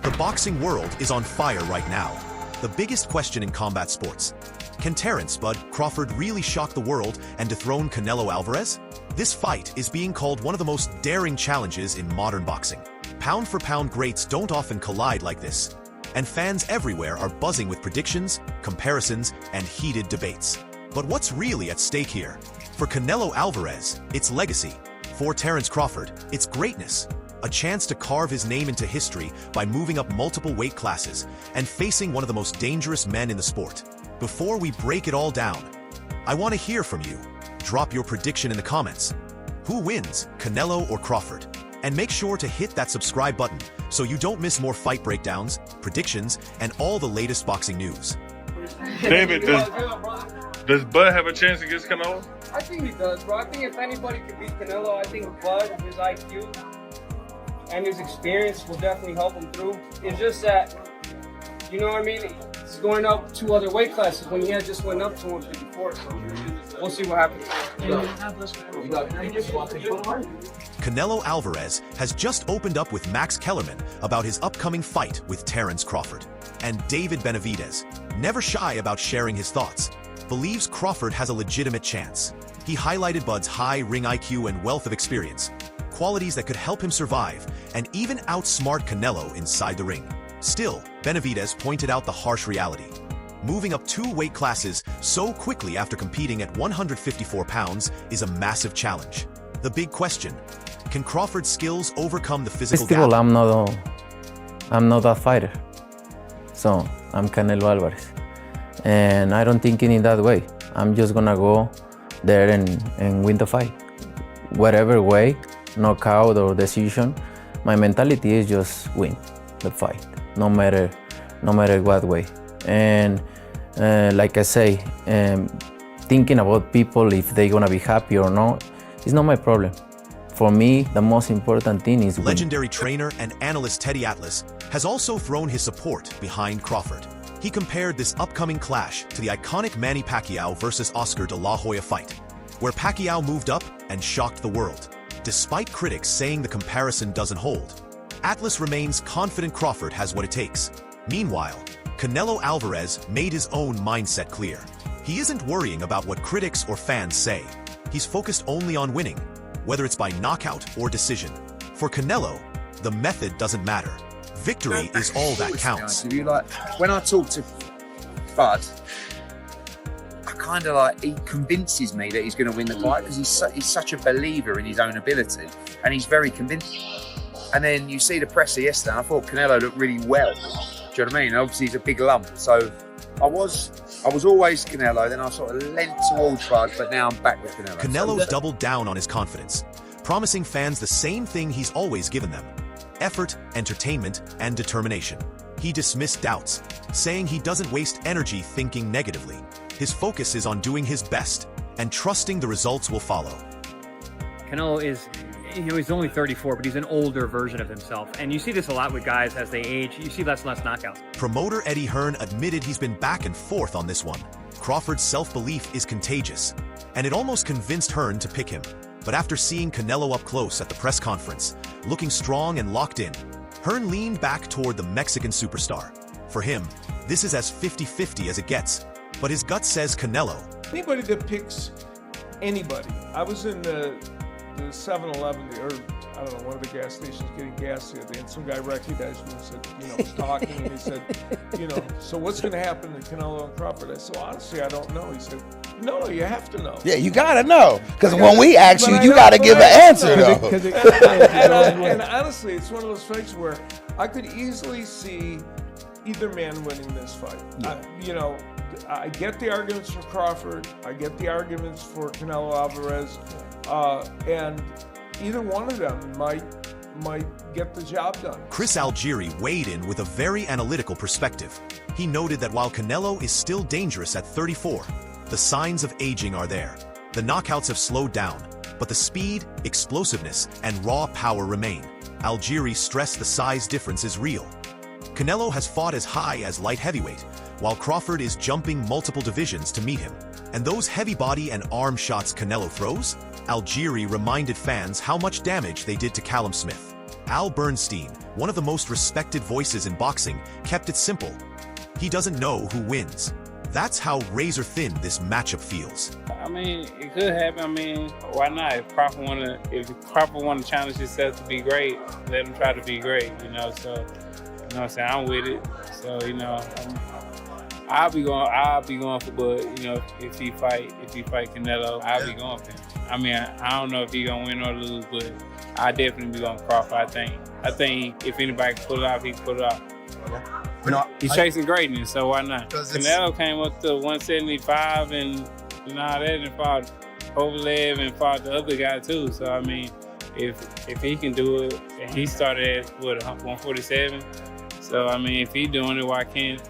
The boxing world is on fire right now. The biggest question in combat sports. Can Terence "Bud" Crawford really shock the world and dethrone Canelo Alvarez? This fight is being called one of the most daring challenges in modern boxing. Pound-for-pound greats don't often collide like this, and fans everywhere are buzzing with predictions, comparisons, and heated debates. But what's really at stake here? For Canelo Alvarez, it's legacy. For Terence Crawford, it's greatness. A chance to carve his name into history by moving up multiple weight classes and facing one of the most dangerous men in the sport. Before we break it all down, I want to hear from you. Drop your prediction in the comments. Who wins, Canelo or Crawford? And make sure to hit that subscribe button so you don't miss more fight breakdowns, predictions, and all the latest boxing news. David, does Bud have a chance against Canelo? I think he does, bro. I think if anybody could beat Canelo, I think Bud, his IQ and his experience will definitely help him through. It's just that, you know what I mean? He's going up 2 other weight classes when he had just went up to 154. So we'll see what happens. Canelo Alvarez has just opened up with Max Kellerman about his upcoming fight with Terence Crawford. And David Benavidez, never shy about sharing his thoughts, believes Crawford has a legitimate chance. He highlighted Bud's high ring IQ and wealth of experience, qualities that could help him survive and even outsmart Canelo inside the ring. Still, Benavidez pointed out the harsh reality. Moving up 2 weight classes so quickly after competing at 154 pounds is a massive challenge. The big question, can Crawford's skills overcome the physical gap? I'm not that fighter. So, I'm Canelo Alvarez. And I don't think in that way. I'm just gonna go there and win the fight. Whatever way, knockout or decision, my mentality is just win the fight, no matter what way. And like I say, thinking about people, if they're gonna be happy or not, it's not my problem. For me, the most important thing is win. Legendary trainer and analyst Teddy Atlas has also thrown his support behind Crawford. He compared this upcoming clash to the iconic Manny Pacquiao versus Oscar de la Hoya fight, where Pacquiao moved up and shocked the world. Despite critics saying the comparison doesn't hold, Atlas remains confident Crawford has what it takes. Meanwhile, Canelo Alvarez made his own mindset clear. He isn't worrying about what critics or fans say. He's focused only on winning, whether it's by knockout or decision. For Canelo, the method doesn't matter. Victory is all that counts. Like, when I talk to Bud, I kind of like, he convinces me that he's going to win the fight because he's such a believer in his own ability and he's very convincing. And then you see the presser yesterday, and I thought Canelo looked really well. Do you know what I mean? Obviously he's a big lump, so I was always Canelo, then I sort of leant towards Bud, but now I'm back with Canelo. Canelo doubled down on his confidence, promising fans the same thing he's always given them: effort, entertainment, and determination. He dismissed doubts, saying he doesn't waste energy thinking negatively. His focus is on doing his best and trusting the results will follow. Canelo is, he's only 34, but he's an older version of himself. And you see this a lot with guys as they age. You see less and less knockouts. Promoter Eddie Hearn admitted he's been back and forth on this one. Crawford's self-belief is contagious, and it almost convinced Hearn to pick him. But after seeing Canelo up close at the press conference, looking strong and locked in, Hearn leaned back toward the Mexican superstar. For him, this is as 50-50 as it gets, but his gut says Canelo. Anybody that picks anybody. I was in the 7-Eleven, or I don't know, one of the gas stations getting gas the other day, and some guy recognized me and said, was talking, and he said, so what's going to happen to Canelo and Crawford? I said, well, honestly, I don't know. He said, no, you have to know. Yeah, you got to know, because when we ask you, you got to give an answer, though. And honestly, it's one of those fights where I could easily see either man winning this fight. Yeah. I get the arguments for Crawford. I get the arguments for Canelo Alvarez. And either one of them might get the job done. Chris Algieri weighed in with a very analytical perspective. He noted that while Canelo is still dangerous at 34, the signs of aging are there. The knockouts have slowed down, but the speed, explosiveness, and raw power remain. Algieri stressed the size difference is real. Canelo has fought as high as light heavyweight, while Crawford is jumping multiple divisions to meet him. And those heavy body and arm shots Canelo throws? Algieri reminded fans how much damage they did to Callum Smith. Bernstein, one of the most respected voices in boxing, kept it simple. He doesn't know who wins. That's how razor-thin this matchup feels. I mean, it could happen. I mean, why not? If Crawford wanna challenge himself to be great, let him try to be great, you know. So, you know what I'm saying? I'm with it. So, you know, I'll be going for Bud, you know, if he fight Canelo, I'll be going for him. I mean, I don't know if he's gonna win or lose, but I definitely be going for Crawford, I think if anybody can pull it off, he can pull it off. You know, He's chasing greatness, so why not? Canelo came up to 175 and all that, and fought Kovalev and fought the other guy too. So I mean, if he can do it, and he started at 147. So I mean, if he's doing it, why can't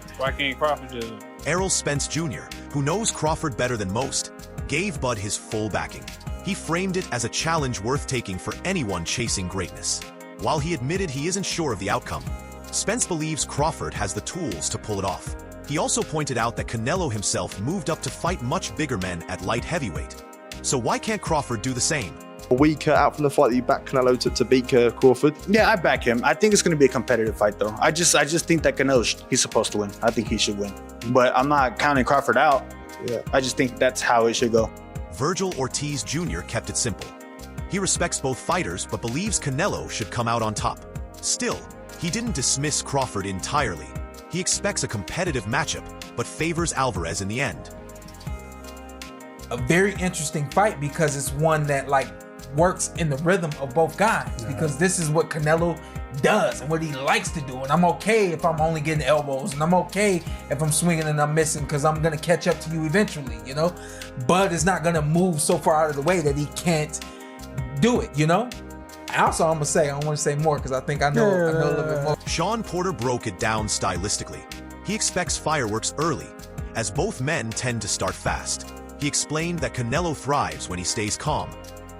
Crawford do it? Errol Spence Jr., who knows Crawford better than most, gave Bud his full backing. He framed it as a challenge worth taking for anyone chasing greatness. While he admitted he isn't sure of the outcome, Spence believes Crawford has the tools to pull it off. He also pointed out that Canelo himself moved up to fight much bigger men at light heavyweight. So why can't Crawford do the same? a week out from the fight that you back Canelo to beat Crawford? Yeah, I back him. I think it's going to be a competitive fight, though. I just think that Canelo, he's supposed to win. I think he should win. But I'm not counting Crawford out. Yeah. I just think that's how it should go. Virgil Ortiz Jr. kept it simple. He respects both fighters, but believes Canelo should come out on top. Still, he didn't dismiss Crawford entirely. He expects a competitive matchup, but favors Alvarez in the end. A very interesting fight because it's one that works in the rhythm of both guys, because this is what Canelo does and what he likes to do. And I'm okay if I'm only getting elbows, and I'm okay if I'm swinging and I'm missing, because I'm going to catch up to you eventually, you know? Bud is not going to move so far out of the way that he can't do it, you know? Also, I'm going to say, I don't want to say more because I think I know a little bit more. Shawn Porter broke it down stylistically. He expects fireworks early, as both men tend to start fast. He explained that Canelo thrives when he stays calm,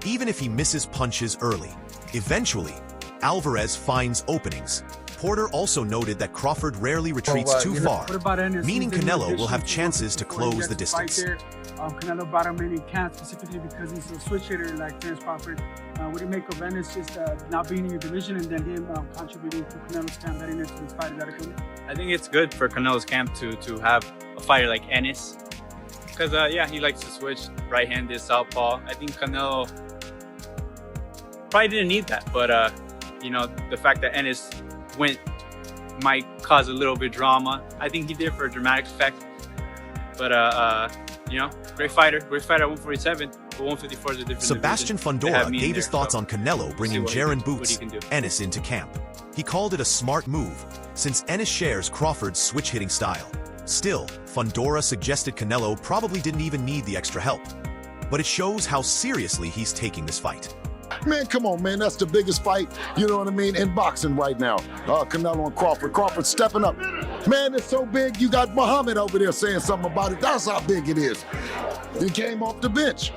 even if he misses punches early. Eventually, Alvarez finds openings. Porter also noted that Crawford rarely retreats too far, meaning Canelo will have chances to close the distance. Canelo brought him in in camp specifically because he's a switch hitter like Terence Crawford. What do you make of Ennis just not being in your division and then him contributing to Canelo's camp heading into this fight? Is that a good? I think it's good for Canelo's camp to have a fighter like Ennis, because yeah, he likes to switch right-handed, southpaw. I think Canelo probably didn't need that, but you know, the fact that Ennis went might cause a little bit of drama. I think he did for a dramatic effect, but you know, great fighter at 147, but 154 is a different Sebastian Fundora gave his thoughts on Canelo bringing Jaron Boots Ennis into camp. He called it a smart move, since Ennis shares Crawford's switch-hitting style. Still, Fundora suggested Canelo probably didn't even need the extra help. But it shows how seriously he's taking this fight. Man, come on, man. That's the biggest fight, you know what I mean, in boxing right now. Canelo and Crawford. Crawford stepping up. Man, it's so big, you got Muhammad over there saying something about it. That's how big it is. He came off the bench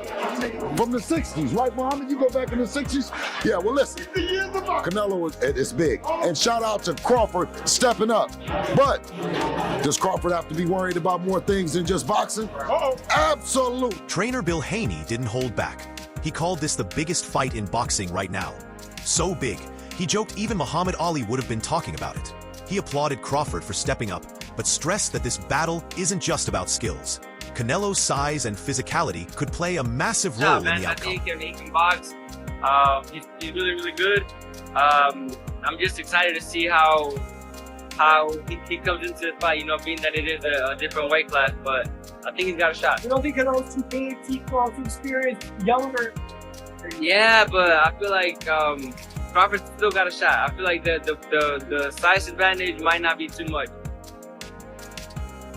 from the 60s, right, Muhammad? You go back in the 60s? Yeah, well, listen. Canelo is big. And shout out to Crawford stepping up. But does Crawford have to be worried about more things than just boxing? Absolutely. Trainer Bill Haney didn't hold back. He called this the biggest fight in boxing right now. So big, he joked even Muhammad Ali would have been talking about it. He applauded Crawford for stepping up, but stressed that this battle isn't just about skills. Canelo's size and physicality could play a massive role in the outcome. I think he can box. He's really, really good. I'm just excited to see how he comes into the fight, you know, being that it is a different weight class, but I think he's got a shot. You don't think Canelo's too big, too strong, too experienced, younger? Yeah, but I feel like Crawford still got a shot. I feel like the size advantage might not be too much.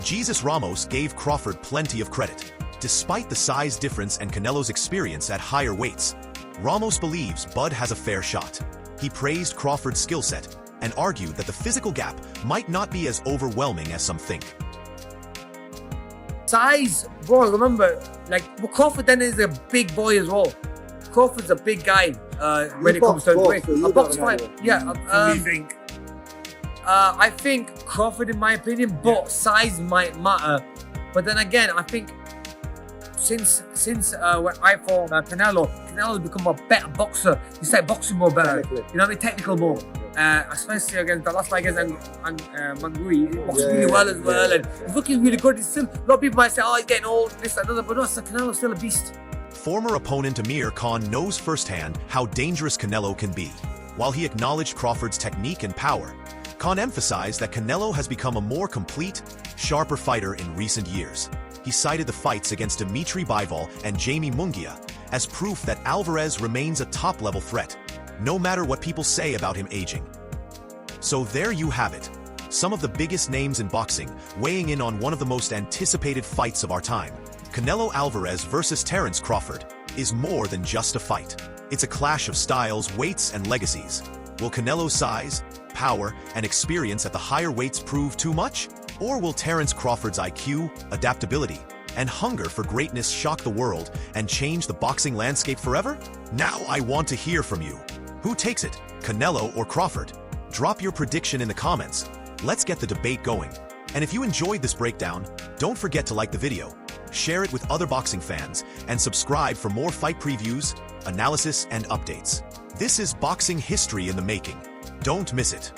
Jesus Ramos gave Crawford plenty of credit. Despite the size difference and Canelo's experience at higher weights, Ramos believes Bud has a fair shot. He praised Crawford's skill set and argued that the physical gap might not be as overwhelming as some think. Size, bro, remember, Crawford then is a big boy as well. Crawford's a big guy when it comes to weight. A box fight, yeah. I think Crawford, in my opinion, but size might matter. But then again, I think since when I fought Canelo's become a better boxer. He started boxing more better. You know what I mean? Technical more. Especially against the last fight against Mangui, he boxed really well as well, and he's looking really good. He's still, a lot of people might say, oh, he's getting old, this, that, another, but no, Canelo's still a beast. Former opponent Amir Khan knows firsthand how dangerous Canelo can be. While he acknowledged Crawford's technique and power, Khan emphasized that Canelo has become a more complete, sharper fighter in recent years. He cited the fights against Dimitri Bivol and Jamie Munguia as proof that Alvarez remains a top-level threat, no matter what people say about him aging. So there you have it. Some of the biggest names in boxing weighing in on one of the most anticipated fights of our time. Canelo Alvarez versus Terence Crawford is more than just a fight. It's a clash of styles, weights, and legacies. Will Canelo's size, power, and experience at the higher weights prove too much? Or will Terence Crawford's IQ, adaptability, and hunger for greatness shock the world and change the boxing landscape forever? Now I want to hear from you. Who takes it, Canelo or Crawford? Drop your prediction in the comments. Let's get the debate going. And if you enjoyed this breakdown, don't forget to like the video, share it with other boxing fans, and subscribe for more fight previews, analysis, and updates. This is boxing history in the making. Don't miss it.